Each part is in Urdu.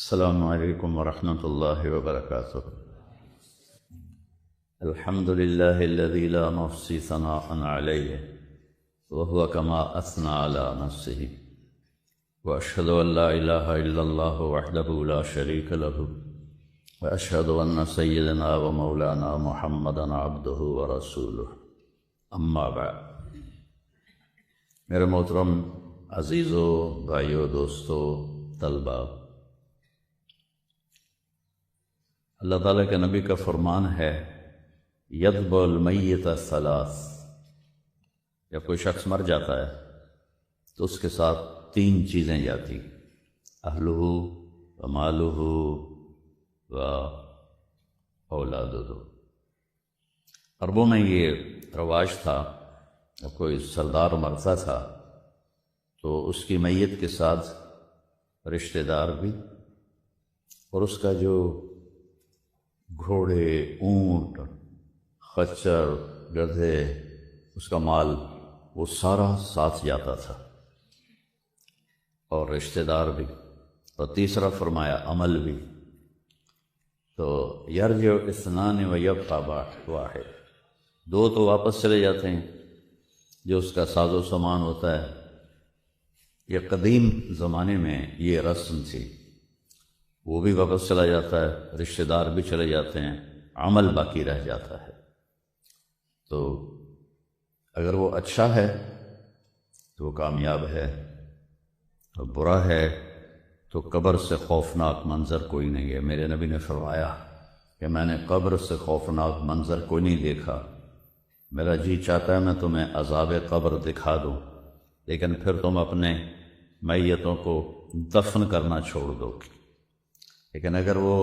السلام علیکم ورحمۃ اللہ وبرکاتہ۔ الحمد للہ الذی لا نحصی ثناء علیہ وهو كما اثنى على نفسه واشهد ان لا اله الا الله وحده لا شريك له واشهد ان سيدنا ومولانا محمدا عبده ورسوله اما بعد۔ میرے محترم عزیزو، بھائیو، دوستو، طلباء، اللہ تعالیٰ کے نبی کا فرمان ہے یذب المیت ثلاث، جب کوئی شخص مر جاتا ہے تو اس کے ساتھ تین چیزیں جاتی، اہلہ و مالہ و اولادہ۔ عربوں میں یہ رواج تھا، جب کوئی سردار مرتا تھا تو اس کی میت کے ساتھ رشتہ دار بھی اور اس کا جو گھوڑے، اونٹ، خچر، گدھے، اس کا مال، وہ سارا ساتھ جاتا تھا، اور رشتہ دار بھی، اور تیسرا فرمایا عمل بھی۔ تو یرجع اثنان و یبقى واحد، دو تو واپس چلے جاتے ہیں، جو اس کا ساز و سامان ہوتا ہے۔ یہ قدیم زمانے میں یہ رسم تھی، وہ بھی واپس چلا جاتا ہے، رشتہ دار بھی چلے جاتے ہیں، عمل باقی رہ جاتا ہے۔ تو اگر وہ اچھا ہے تو وہ کامیاب ہے، اور برا ہے تو قبر سے خوفناک منظر کوئی نہیں ہے۔ میرے نبی نے فرمایا کہ میں نے قبر سے خوفناک منظر کوئی نہیں دیکھا، میرا جی چاہتا ہے میں تمہیں عذاب قبر دکھا دوں، لیکن پھر تم اپنے میتوں کو دفن کرنا چھوڑ دو۔ لیکن اگر وہ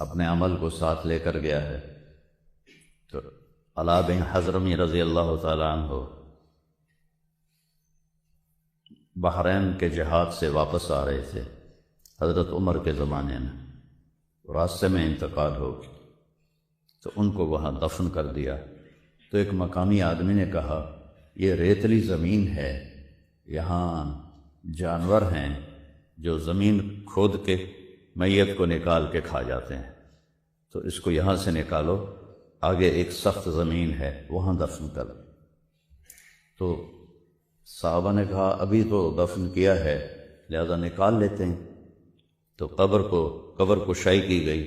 اپنے عمل کو ساتھ لے کر گیا ہے تو علاء بن حضرمی رضی اللہ تعالیٰ عنہ بحرین کے جہاد سے واپس آ رہے تھے حضرت عمر کے زمانے میں، راستے میں انتقال ہو گیا تو ان کو وہاں دفن کر دیا۔ تو ایک مقامی آدمی نے کہا یہ ریتلی زمین ہے، یہاں جانور ہیں جو زمین کھود کے میت کو نکال کے کھا جاتے ہیں، تو اس کو یہاں سے نکالو، آگے ایک سخت زمین ہے وہاں دفن کرو۔ تو صحابہ نے کہا ابھی تو دفن کیا ہے لہذا نکال لیتے ہیں۔ تو قبر کشائی کی گئی،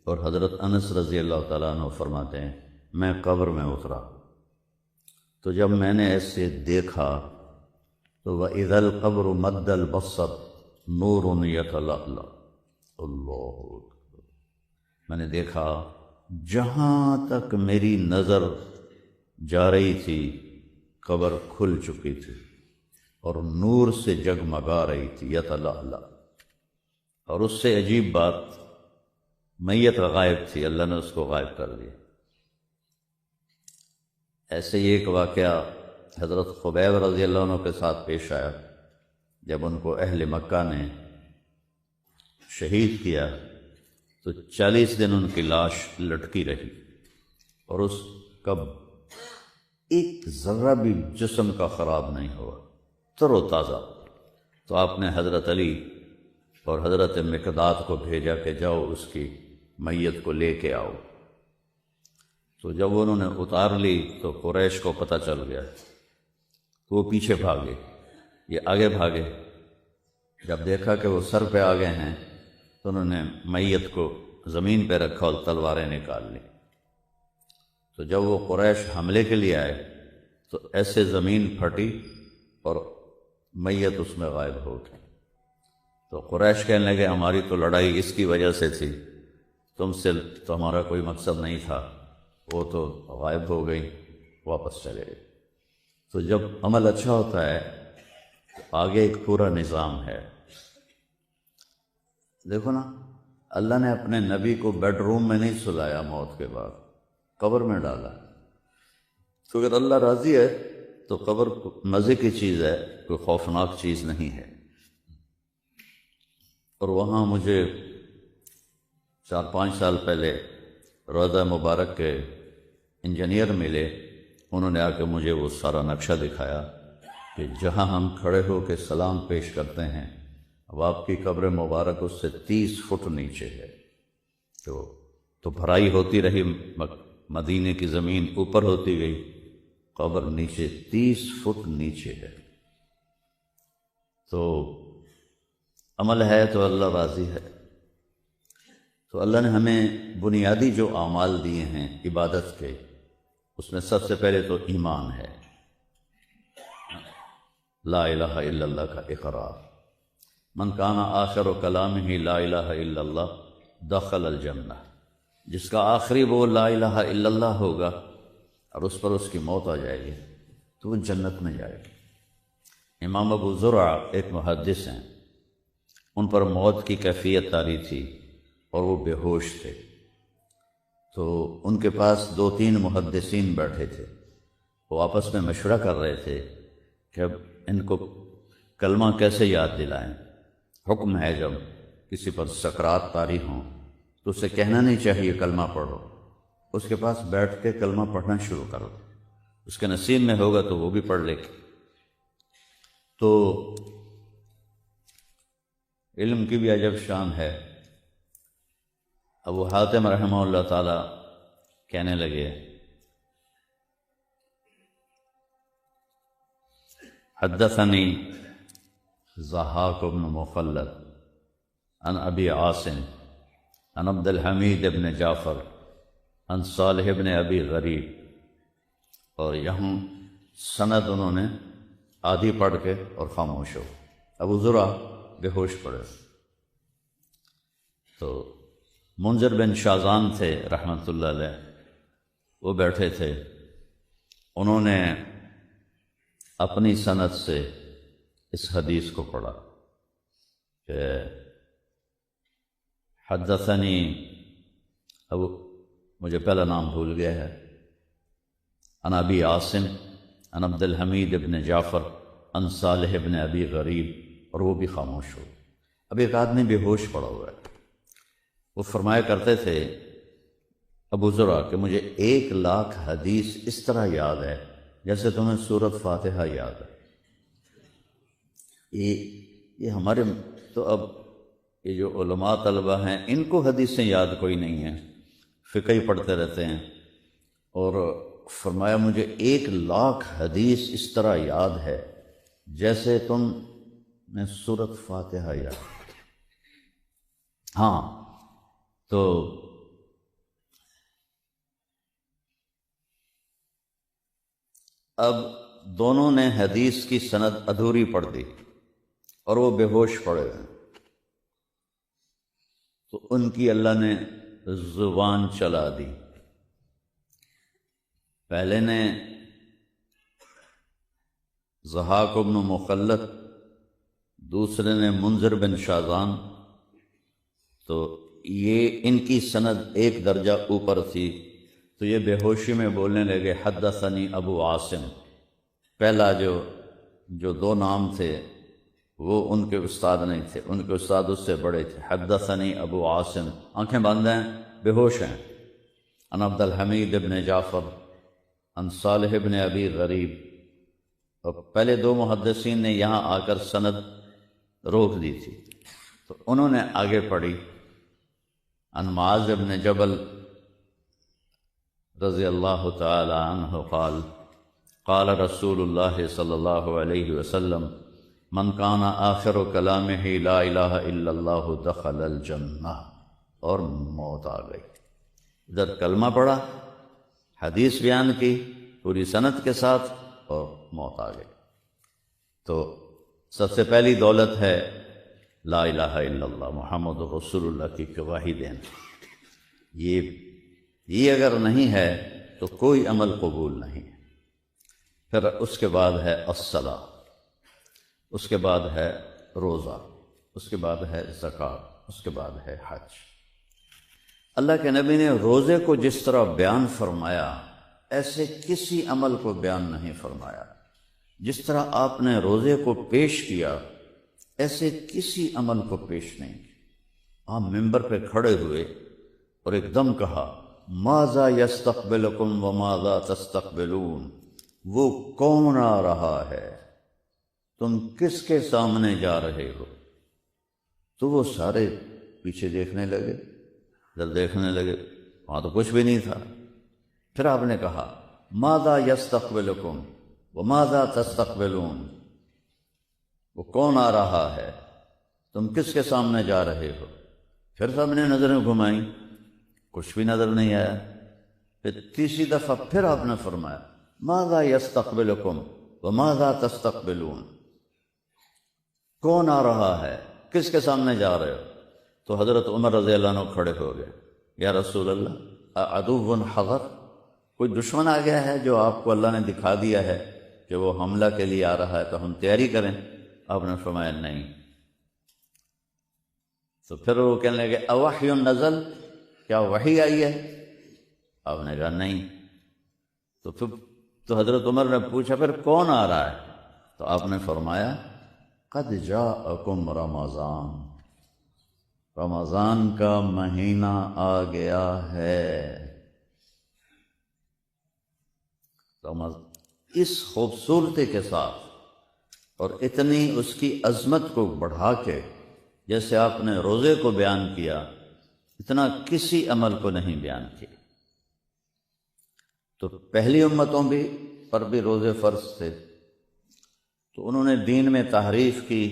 اور حضرت انس رضی اللہ تعالیٰ عنہ فرماتے ہیں میں قبر میں اترا، تو جب میں نے ایسے دیکھا تو وَإِذَا الْقَبْرُ مَدَّ الْبَصَّرِ نُورٌ يَتَلَأْلَأُ، اللہ، میں نے دیکھا جہاں تک میری نظر جا رہی تھی قبر کھل چکی تھی اور نور سے جگمگا رہی تھی، یتلألأ۔ اور اس سے عجیب بات، میت غائب تھی، اللہ نے اس کو غائب کر دیا۔ ایسے ہی ایک واقعہ حضرت خبیب رضی اللہ عنہ کے ساتھ پیش آیا، جب ان کو اہل مکہ نے شہید کیا تو 40 دن ان کی لاش لٹکی رہی، اور اس کا ایک ذرہ بھی جسم کا خراب نہیں ہوا، تر و تازہ۔ تو آپ نے حضرت علی اور حضرت مقداد کو بھیجا کہ جاؤ اس کی میت کو لے کے آؤ۔ تو جب انہوں نے اتار لی تو قریش کو پتہ چل گیا، تو وہ پیچھے بھاگے، یہ آگے بھاگے۔ جب دیکھا کہ وہ سر پہ آگے ہیں تو انہوں نے میت کو زمین پہ رکھا اور تلواریں نکال لی۔ تو جب وہ قریش حملے کے لیے آئے تو ایسے زمین پھٹی اور میت اس میں غائب ہو گئی۔ تو قریش کہنے لگے ہماری تو لڑائی اس کی وجہ سے تھی، تم سے تو ہمارا کوئی مقصد نہیں تھا، وہ تو غائب ہو گئی، واپس چلے گئے۔ تو جب عمل اچھا ہوتا ہے تو آگے ایک پورا نظام ہے۔ دیکھو نا، اللہ نے اپنے نبی کو بیڈ روم میں نہیں سلایا، موت کے بعد قبر میں ڈالا۔ تو اگر اللہ راضی ہے تو قبر مزے کی چیز ہے، کوئی خوفناک چیز نہیں ہے۔ اور وہاں مجھے 4-5 سال پہلے روضہ مبارک کے انجینئر ملے، انہوں نے آ کے مجھے وہ سارا نقشہ دکھایا کہ جہاں ہم کھڑے ہو کے سلام پیش کرتے ہیں اب آپ کی قبر مبارک اس سے 30 فٹ نیچے ہے، تو بھرائی ہوتی رہی، مدینے کی زمین اوپر ہوتی گئی، قبر نیچے 30 فٹ نیچے ہے۔ تو عمل ہے تو اللہ راضی ہے۔ تو اللہ نے ہمیں بنیادی جو اعمال دیے ہیں عبادت کے، اس میں سب سے پہلے تو ایمان ہے، لا الہ الا اللہ کا اقرار۔ من کان آخر کلامہ لا الہ الا اللہ دخل الجنہ، جس کا آخری وہ لا الہ الا اللہ ہوگا اور اس پر اس کی موت آ جائے گی تو وہ جنت میں جائے گی۔ امام ابو زرع ایک محدث ہیں، ان پر موت کی کیفیت طاری تھی اور وہ بے ہوش تھے، تو ان کے پاس 2-3 محدثین بیٹھے تھے، وہ آپس میں مشورہ کر رہے تھے کہ اب ان کو کلمہ کیسے یاد دلائیں۔ حکم ہے جب کسی پر سکرات طاری ہوں تو اسے کہنا نہیں چاہیے کلمہ پڑھو، اس کے پاس بیٹھ کے کلمہ پڑھنا شروع کرو، اس کے نصیب میں ہوگا تو وہ بھی پڑھ لے گا۔ تو علم کی بھی عجب شان ہے۔ ابو حاتم رحمہ اللہ تعالی کہنے لگے، حدثنی ضحاک بن مخلد عن ابی عاصم عن عبد الحمید بن جعفر عن صالح بن ابی غریب، اور یہاں سند انہوں نے آدھی پڑھ کے اور خاموش ہو، ابو زرع بے ہوش پڑے۔ تو منذر بن شازان تھے رحمۃ اللہ علیہ، وہ بیٹھے تھے، انہوں نے اپنی سند سے اس حدیث کو پڑھا کہ حدثنی، اب مجھے پہلا نام بھول گیا ہے، عن ابی عاصم عن عبد الحمید ابن جعفر عن صالح ابن ابی غریب، اور وہ بھی خاموش ہو۔ اب ایک آدمی بے ہوش پڑا ہوا ہے، وہ فرمایا کرتے تھے ابو زرع کہ مجھے 1,00,000 حدیث اس طرح یاد ہے جیسے تمہیں سورۃ فاتحہ یاد ہے۔ یہ ہمارے تو اب یہ جو علماء طلبہ ہیں ان کو حدیثیں یاد کوئی نہیں ہیں، فقہ ہی پڑھتے رہتے ہیں، اور فرمایا مجھے 1,00,000 حدیث اس طرح یاد ہے جیسے تم نے سورۃ فاتحہ یاد۔ ہاں، تو اب دونوں نے حدیث کی سند ادھوری پڑھ دی اور وہ بے ہوش پڑے ہیں، تو ان کی اللہ نے زبان چلا دی۔ پہلے نے ضحاک بن مخلد، دوسرے نے منذر بن شازان، تو یہ ان کی سند ایک درجہ اوپر تھی، تو یہ بے ہوشی میں بولنے لگے حدثنی ابو عاصم۔ پہلا جو 2 نام تھے وہ ان کے استاد نہیں تھے، ان کے استاد اس سے بڑے تھے۔ حدثنی ابو عاصم، آنکھیں بند ہیں، بے ہوش ہیں، عن عبد الحمید ابن جعفر عن صالح ابن ابی غریب۔ اور پہلے 2 محدثین نے یہاں آ کر سند روک دی تھی، تو انہوں نے آگے پڑھی، عن معاذ بن جبل رضی اللہ تعالی عنہ قال قال رسول اللہ صلی اللہ علیہ وسلم من کان آخر کلامہ لا الہ الا اللہ دخل الجنہ، اور موت آ گئی۔ ادھر کلمہ پڑھا، حدیث بیان کی پوری سند کے ساتھ، اور موت آ گئی۔ تو سب سے پہلی دولت ہے لا الہ الا اللہ محمد رسول اللہ کی گواہی دینا۔ یہ اگر نہیں ہے تو کوئی عمل قبول نہیں۔ پھر اس کے بعد ہے الصلاۃ، اس کے بعد ہے روزہ، اس کے بعد ہے زکوٰۃ، اس کے بعد ہے حج۔ اللہ کے نبی نے روزے کو جس طرح بیان فرمایا ایسے کسی عمل کو بیان نہیں فرمایا۔ جس طرح آپ نے روزے کو پیش کیا ایسے کسی عمل کو پیش نہیں کیا۔ آپ ممبر پہ کھڑے ہوئے اور ایک دم کہا ماذا یستقبلکم وماذا تستقبلون، وہ کون آ رہا ہے، تم کس کے سامنے جا رہے ہو، تو وہ سارے پیچھے دیکھنے لگے، ادھر دیکھنے لگے، وہاں تو کچھ بھی نہیں تھا۔ پھر آپ نے کہا ماذا یستقبلکم وماذا تستقبلون، وہ کون آ رہا ہے، تم کس کے سامنے جا رہے ہو؟ پھر سب نے نظریں گھمائیں، کچھ بھی نظر نہیں آیا۔ پھر تیسری دفعہ پھر آپ نے فرمایا ماذا یستقبلکم وماذا تستقبلون، کون آ رہا ہے، کس کے سامنے جا رہے ہو؟ تو حضرت عمر رضی اللہ عنہ کھڑے ہو گئے، یا رسول اللہ عدو حضر، کوئی دشمن آ گیا ہے جو آپ کو اللہ نے دکھا دیا ہے کہ وہ حملہ کے لیے آ رہا ہے تو ہم تیاری کریں؟ آپ نے فرمایا نہیں۔ تو پھر وہ کہنے لگے اوحی نزل، کیا وحی آئی ہے؟ آپ نے کہا نہیں۔ تو حضرت عمر نے پوچھا پھر کون آ رہا ہے؟ تو آپ نے فرمایا قد جاءکم رمضان، رمضان کا مہینہ آ گیا ہے۔ اس خوبصورتی کے ساتھ اور اتنی اس کی عظمت کو بڑھا کے جیسے آپ نے روزے کو بیان کیا، اتنا کسی عمل کو نہیں بیان کیا۔ تو پہلی امتوں پر بھی روزے فرض تھے، تو انہوں نے دین میں تحریف کی،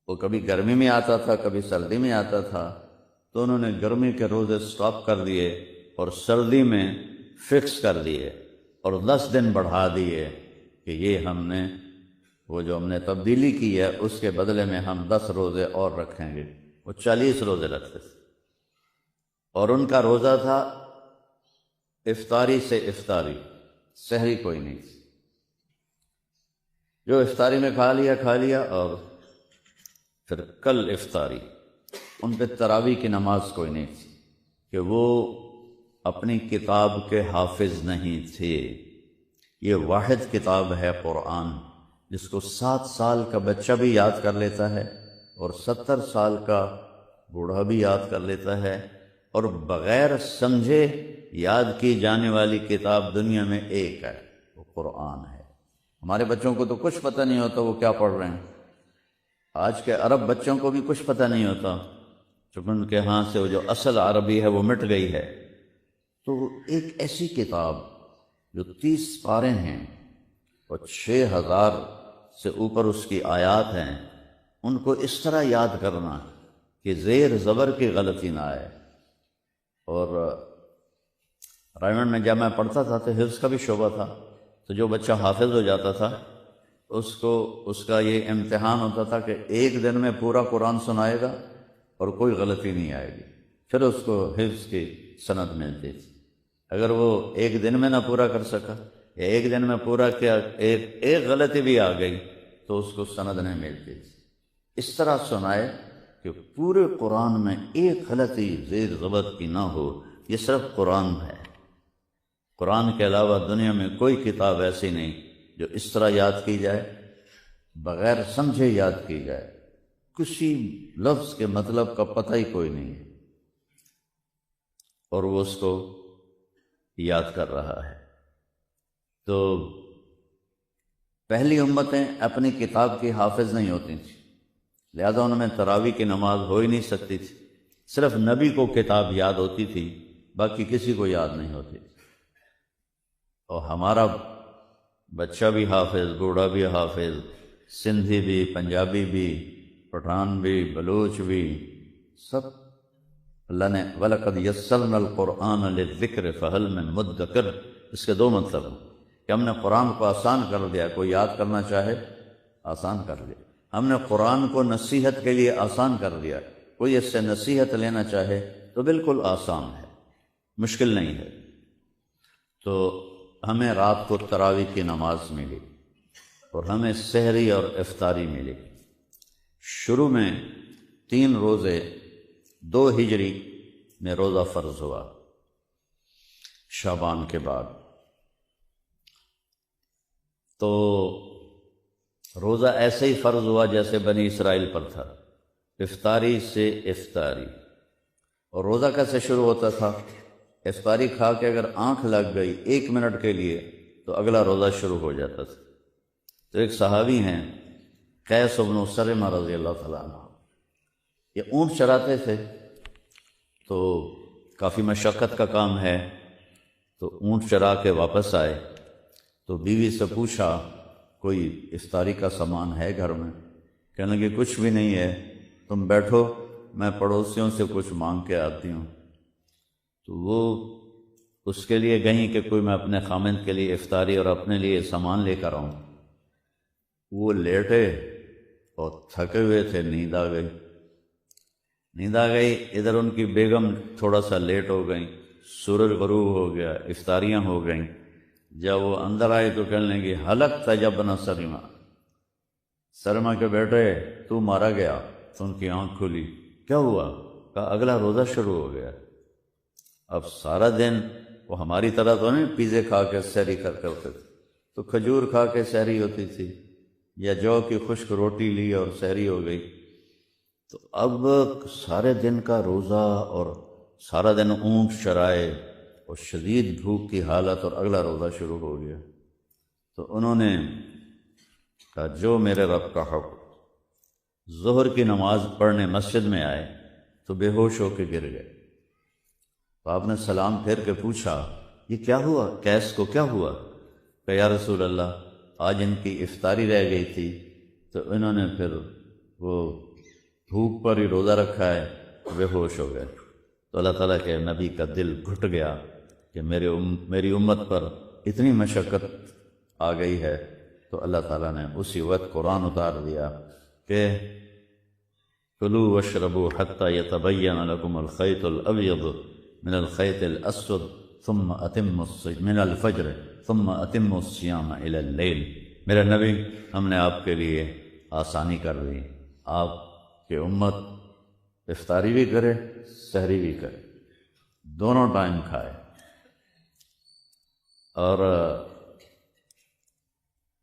وہ کبھی گرمی میں آتا تھا کبھی سردی میں آتا تھا، تو انہوں نے گرمی کے روزے سٹاپ کر دیے اور سردی میں فکس کر دیے اور 10 دن بڑھا دیے کہ یہ ہم نے وہ جو ہم نے تبدیلی کی ہے اس کے بدلے میں ہم 10 روزے اور رکھیں گے۔ وہ 40 روزے رکھتے تھے، اور ان کا روزہ تھا افطاری سے افطاری، سحری کوئی نہیں تھی، جو افطاری میں کھا لیا اور پھر کل افطاری۔ ان پہ تراویح کی نماز کوئی نہیں تھی کہ وہ اپنی کتاب کے حافظ نہیں تھے۔ یہ واحد کتاب ہے قرآن جس کو 7 سال کا بچہ بھی یاد کر لیتا ہے اور 70 سال کا بوڑھا بھی یاد کر لیتا ہے، اور بغیر سمجھے یاد کی جانے والی کتاب دنیا میں ایک ہے، وہ قرآن ہے۔ ہمارے بچوں کو تو کچھ پتہ نہیں ہوتا وہ کیا پڑھ رہے ہیں، آج کے عرب بچوں کو بھی کچھ پتہ نہیں ہوتا، چونکہ ان کے ہاں سے وہ جو اصل عربی ہے وہ مٹ گئی ہے۔ تو ایک ایسی کتاب جو 30 پارے ہیں اور 6000 سے اوپر اس کی آیات ہیں، ان کو اس طرح یاد کرنا کہ زیر زبر کی غلطی نہ آئے۔ اور رائمنڈ میں جب میں پڑھتا تھا تو حفظ کا بھی شعبہ تھا، تو جو بچہ حافظ ہو جاتا تھا اس کا یہ امتحان ہوتا تھا کہ 1 دن میں پورا قرآن سنائے گا اور کوئی غلطی نہیں آئے گی، پھر اس کو حفظ کی سند ملتی تھی۔ اگر وہ 1 دن میں نہ پورا کر سکا یا 1 دن میں پورا کیا، ایک غلطی بھی آ گئی تو اس کو سند نہیں ملتی تھی۔ اس طرح سنائے کہ پورے قرآن میں ایک غلطی زیر زبر کی نہ ہو، یہ صرف قرآن ہے۔ قرآن کے علاوہ دنیا میں کوئی کتاب ایسی نہیں جو اس طرح یاد کی جائے، بغیر سمجھے یاد کی جائے، کسی لفظ کے مطلب کا پتہ ہی کوئی نہیں ہے، اور وہ اس کو یاد کر رہا ہے۔ تو پہلی امتیں اپنی کتاب کی حافظ نہیں ہوتی تھیں، لہذا ان میں تراویح کی نماز ہو ہی نہیں سکتی تھی، صرف نبی کو کتاب یاد ہوتی تھی، باقی کسی کو یاد نہیں ہوتی تھی۔ اور ہمارا بچہ بھی حافظ، بوڑھا بھی حافظ، سندھی بھی، پنجابی بھی، پٹھان بھی، بلوچ بھی، سب اللہ نے وَلَقَدْ يَسَّرْنَا الْقُرْآنَ لِلذِّكْرِ فَهَلْ مِن مُدَّكِرٍ، اس کے 2 مطلب ہیں کہ ہم نے قرآن کو آسان کر دیا، کوئی یاد کرنا چاہے آسان کر دیا، ہم نے قرآن کو نصیحت کے لیے آسان کر دیا، کوئی اس سے نصیحت لینا چاہے تو بالکل آسان ہے، مشکل نہیں ہے۔ تو ہمیں رات کو تراویح کی نماز ملی اور ہمیں سحری اور افطاری ملی۔ شروع میں 3 روزے 2 ہجری میں روزہ فرض ہوا، شعبان کے بعد۔ تو روزہ ایسے ہی فرض ہوا جیسے بنی اسرائیل پر تھا، افطاری سے افطاری۔ اور روزہ کیسے شروع ہوتا تھا؟ افطاری کھا کے اگر آنکھ لگ گئی 1 منٹ کے لیے تو اگلا روزہ شروع ہو جاتا تھا۔ تو ایک صحابی ہیں قیس بن سرمہ رضی اللہ تعالیٰ عنہ، یہ اونٹ چراتے تھے، تو کافی مشقت کا کام ہے، تو اونٹ چرا کے واپس آئے تو بیوی سے پوچھا کوئی افطاری کا سامان ہے گھر میں؟ کہنے لگے کچھ بھی نہیں ہے، تم بیٹھو میں پڑوسیوں سے کچھ مانگ کے آتی ہوں۔ تو وہ اس کے لیے گئیں کہ کوئی میں اپنے خامند کے لیے افطاری اور اپنے لیے سامان لے کر آؤں۔ وہ لیٹے اور تھکے ہوئے تھے، نیند آ گئی۔ ادھر ان کی بیگم تھوڑا سا لیٹ ہو گئیں، سورج غروب ہو گیا، افطاریاں ہو گئیں۔ جب وہ اندر آئے تو کہنے لگی ہلکت جب نہ سلمہ، سلمہ کے بیٹے تو مارا گیا۔ تو ان کی آنکھ کھلی، کیا ہوا؟ کہا اگلا روزہ شروع ہو گیا۔ اب سارا دن وہ ہماری طرح تو نہیں پیزے کھا کے سحری کرتے ہوتے تھے، تو کھجور کھا کے سحری ہوتی تھی، یا جو کی خشک روٹی لی اور سحری ہو گئی۔ تو اب سارے دن کا روزہ اور سارا دن اونٹ چرائے اور شدید بھوک کی حالت، اور اگلا روزہ شروع ہو گیا۔ تو انہوں نے کہا جو میرے رب کا حق۔ ظہر کی نماز پڑھنے مسجد میں آئے تو بے ہوش ہو کے گر گئے۔ تو آپ نے سلام پھیر کے پوچھا یہ کیا ہوا؟ کیس کو کیا ہوا؟ کہ یا رسول اللہ آج ان کی افطاری رہ گئی تھی، تو انہوں نے پھر وہ بھوک پر ہی روزہ رکھا ہے، بے ہوش ہو گئے۔ تو اللہ تعالیٰ کے نبی کا دل گھٹ گیا کہ میری امت پر اتنی مشقت آ گئی ہے، تو اللہ تعالیٰ نے اسی وقت قرآن اتار دیا کہ کلوا واشربوا حتى يتبين لكم الخيط الأبيض من الخيط الأسود ثم أتموا من الفجر ثم أتموا الصيام إلى الليل۔ میرے نبی ہم نے آپ کے لیے آسانی کر دی، آپ کی امت افطاری بھی کرے سحری بھی کرے، دونوں ٹائم کھائے۔ اور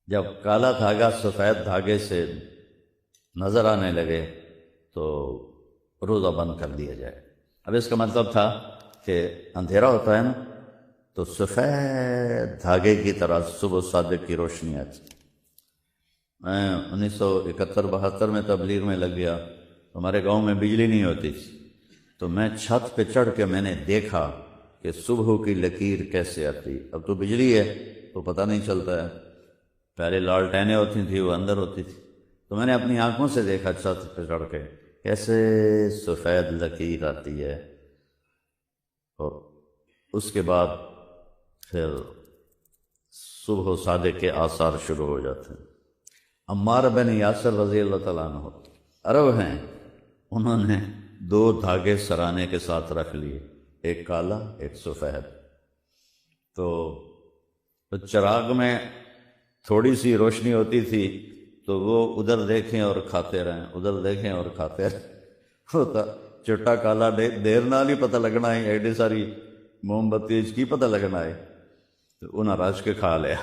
جب کالا دھاگا سفید دھاگے سے نظر آنے لگے تو روزہ بند کر دیا جائے۔ اب اس کا مطلب تھا کہ اندھیرا ہوتا ہے نا، تو سفید دھاگے کی طرح صبح صادق کی روشنی آتی۔ میں 1971-72 میں تبلیغ میں لگ گیا، ہمارے گاؤں میں بجلی نہیں ہوتی تھی، تو میں چھت پہ چڑھ کے میں نے دیکھا کہ صبح کی لکیر کیسے آتی۔ اب تو بجلی ہے تو پتہ نہیں چلتا ہے، پہلے لالٹینیں ہوتی تھیں وہ اندر ہوتی تھی، تو میں نے اپنی آنکھوں سے دیکھا چھت پہ چڑھ کے کیسے سفید لکیر آتی ہے، اور اس کے بعد پھر صبح صادق کے آثار شروع ہو جاتے ہیں۔ عمار بن یاسر رضی اللہ تعالیٰ عنہ عرب ہیں، انہوں نے 2 دھاگے سرانے کے ساتھ رکھ لیے، ایک کالا ایک سفید۔ تو چراغ میں تھوڑی سی روشنی ہوتی تھی تو وہ ادھر دیکھیں اور کھاتے رہیں، ادھر دیکھیں اور کھاتے رہیں، ہوتا چٹا کالا دیر نہ نہیں پتہ لگنا ہے، ایڈی ساری موم بتی کی پتہ لگنا ہے، تو انہاں راج کے کھا لیا۔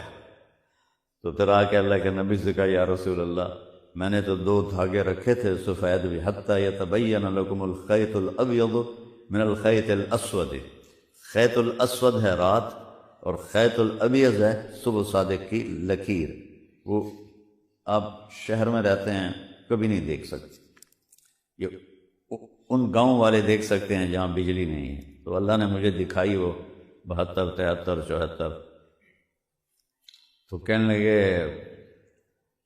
تو پھر آ کے اللہ کے نبی سے کہا یا رسول اللہ میں نے تو 2 دھاگے رکھے تھے سفید بھی، حتی یتبین لکم الخیط الابیض من الخیط الاسود۔ خیط الاسود ہے رات اور خیط الابیض ہے صبح صادق کی لکیر، وہ آپ شہر میں رہتے ہیں کبھی نہیں دیکھ سکتے، یہ ان گاؤں والے دیکھ سکتے ہیں جہاں بجلی نہیں ہے۔ تو اللہ نے مجھے دکھائی وہ 72 73 74۔ تو کہنے لگے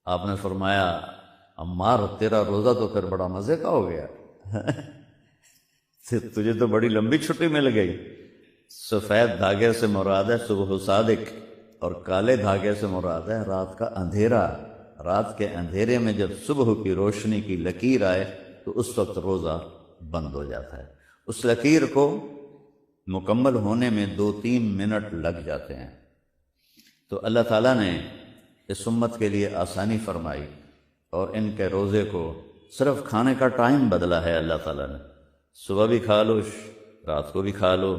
آپ نے فرمایا عمار تیرا روزہ تو پھر بڑا مزے کا ہو گیا، تجھے تو بڑی لمبی چھٹی مل گئی۔ سفید دھاگے سے مراد ہے صبح صادق، اور کالے دھاگے سے مراد ہے رات کا اندھیرا۔ رات کے اندھیرے میں جب صبح کی روشنی کی لکیر آئے تو اس وقت روزہ بند ہو جاتا ہے۔ اس لکیر کو مکمل ہونے میں 2-3 منٹ لگ جاتے ہیں۔ تو اللہ تعالیٰ نے اس امت کے لیے آسانی فرمائی، اور ان کے روزے کو صرف کھانے کا ٹائم بدلا ہے اللہ تعالیٰ نے، صبح بھی کھا لو رات کو بھی کھا لو۔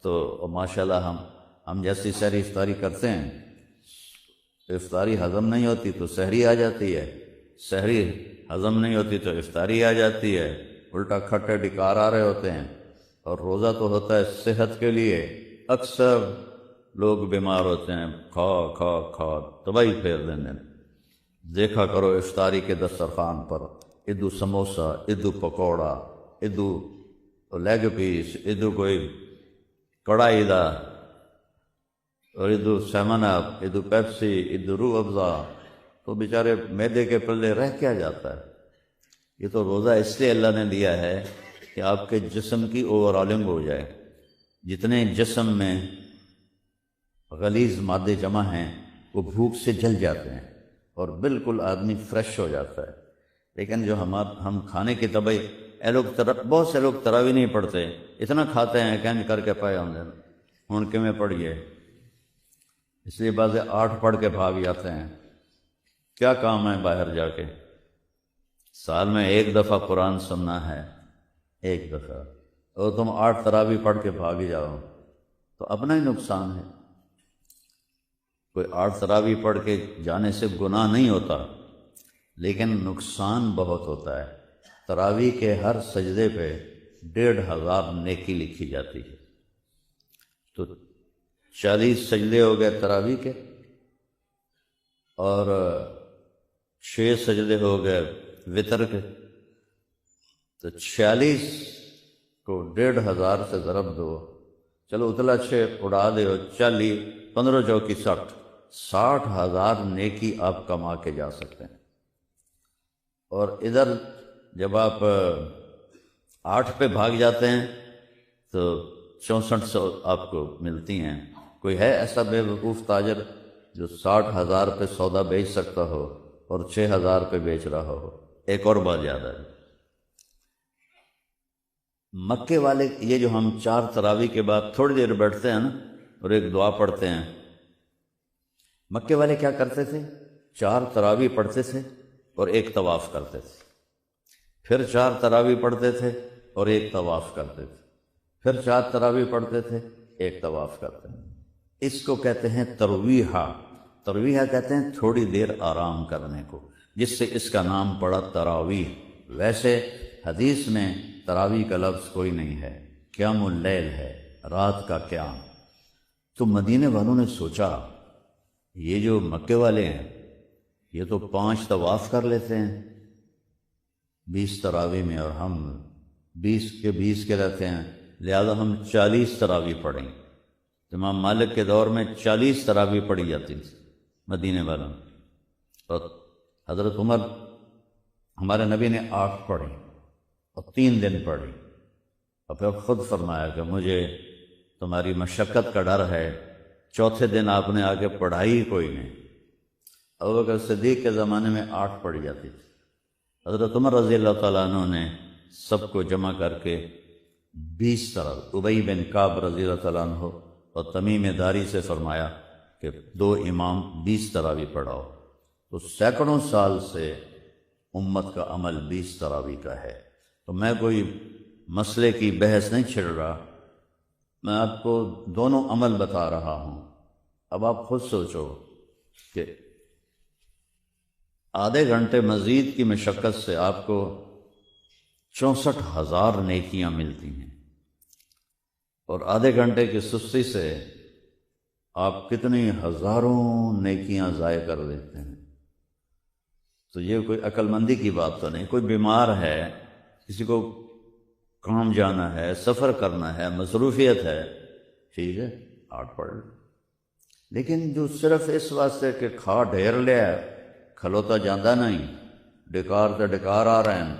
تو ماشاءاللہ ہم جیسی سحری افطاری کرتے ہیں، افطاری ہضم نہیں ہوتی تو سحری آ جاتی ہے، سحری ہضم نہیں ہوتی تو افطاری آ جاتی ہے، الٹا کھٹے ڈکار آ رہے ہوتے ہیں۔ اور روزہ تو ہوتا ہے صحت کے لیے، اکثر لوگ بیمار ہوتے ہیں، کھا کھا کھا تباہی پھیر دینے۔ دیکھا کرو افطاری کے دسترخوان پر ادو سموسا، ادو پکوڑا، ادو لیگ پیس، ادو کوئی کڑھائی دا، اور ادو سیون اپ، ادو پیپسی، ادو روح افزا، تو بیچارے میدے کے پلے رہ کیا جاتا ہے؟ یہ تو روزہ اس لیے اللہ نے دیا ہے کہ آپ کے جسم کی اوور آلنگ ہو جائے، جتنے جسم میں غلیظ مادے جمع ہیں وہ بھوک سے جل جاتے ہیں اور بالکل آدمی فریش ہو جاتا ہے۔ لیکن جو ہم کھانے کی طبع بہت سے لوگ تراویح نہیں پڑھتے، اتنا کھاتے ہیں کینج کر کے پائے ہوں ہن کیویں پڑھیے، اس لیے بعض 8 پڑھ کے بھاگ جاتے ہیں۔ کیا کام ہے باہر جا کے؟ سال میں 1 دفعہ قرآن سننا ہے، 1 دفعہ، اور تم 8 تراویح پڑھ کے بھاگ جاؤ تو اپنا ہی نقصان ہے۔ کوئی 8 تراویح پڑھ کے جانے سے گناہ نہیں ہوتا، لیکن نقصان بہت ہوتا ہے۔ تراویح کے ہر سجدے پہ 1500 نیکی لکھی جاتی ہے، تو 40 سجدے ہو گئے تراویح کے، اور 6 سجدے ہو گئے وطر کے، تو 46 کو 1500 سے ضرب دو، چلو اتلا 6 اڑا دے، 40، 15 چوکی 60، 60,000 نیکی آپ کما کے جا سکتے ہیں۔ اور ادھر جب آپ 8 پہ بھاگ جاتے ہیں تو 6400 آپ کو ملتی ہیں۔ کوئی ہے ایسا بے وقوف تاجر جو 60,000 پہ سودا بیچ سکتا ہو اور 6,000 پہ بیچ رہا ہو؟ ایک اور بات یاد ہے، مکے والے یہ جو ہم 4 تراویح کے بعد تھوڑی دیر بیٹھتے ہیں نا اور ایک دعا پڑھتے ہیں، مکے والے کیا کرتے تھے؟ 4 تراویح پڑھتے تھے اور 1 طواف کرتے تھے، پھر 4 تراویح پڑھتے تھے اور 1 طواف کرتے تھے، پھر 4 تراویح پڑھتے تھے، 1 طواف کرتے تھے۔ اس کو کہتے ہیں ترویحہ۔ ترویحہ کہتے ہیں تھوڑی دیر آرام کرنے کو، جس سے اس کا نام پڑا تراویح۔ ویسے حدیث میں تراویح کا لفظ کوئی نہیں ہے، قیام اللیل ہے، رات کا قیام۔ تو مدینے والوں نے سوچا یہ جو مکے والے ہیں یہ تو 5 طواف کر لیتے ہیں 20 تراویح میں، اور ہم 20 کے رہتے ہیں، لہذا ہم 40 تراویح پڑھیں۔ امام مالک کے دور میں 40 تراویح پڑھی جاتی تھی مدینے والوں، اور حضرت عمر ہمارے نبی نے 8 پڑھی اور 3 دن پڑھی، اور پھر خود فرمایا کہ مجھے تمہاری مشقت کا ڈر ہے۔ چوتھے دن آپ نے آگے پڑھائی کوئی نہیں۔ ابوبکر صدیق کے زمانے میں 8 پڑھی جاتی تھی۔ حضرت عمر رضی اللہ تعالیٰ عنہ نے سب کو جمع کر کے 20 تراویح، ابی بن کعب رضی اللہ تعالیٰ عنہ اور تمیم داری سے فرمایا کہ 2 امام 20 تراویح پڑھاؤ۔ تو سینکڑوں سال سے امت کا عمل 20 تراویح کا ہے۔ تو میں کوئی مسئلے کی بحث نہیں چھڑ رہا، میں آپ کو دونوں عمل بتا رہا ہوں۔ اب آپ خود سوچو کہ آدھے گھنٹے مزید کی مشقت سے آپ کو 64,000 نیکیاں ملتی ہیں، اور آدھے گھنٹے کی سستی سے آپ کتنی ہزاروں نیکیاں ضائع کر دیتے ہیں۔ تو یہ کوئی عقل مندی کی بات تو نہیں۔ کوئی بیمار ہے، کسی کو کام جانا ہے، سفر کرنا ہے، مصروفیت ہے، ٹھیک ہے 8 پڑھ لیں۔ لیکن جو صرف اس واسطے کہ کھا ڈھیر لیا کھلوتا جاندہ نہیں، ڈکار تے ڈکار آ رہے ہیں،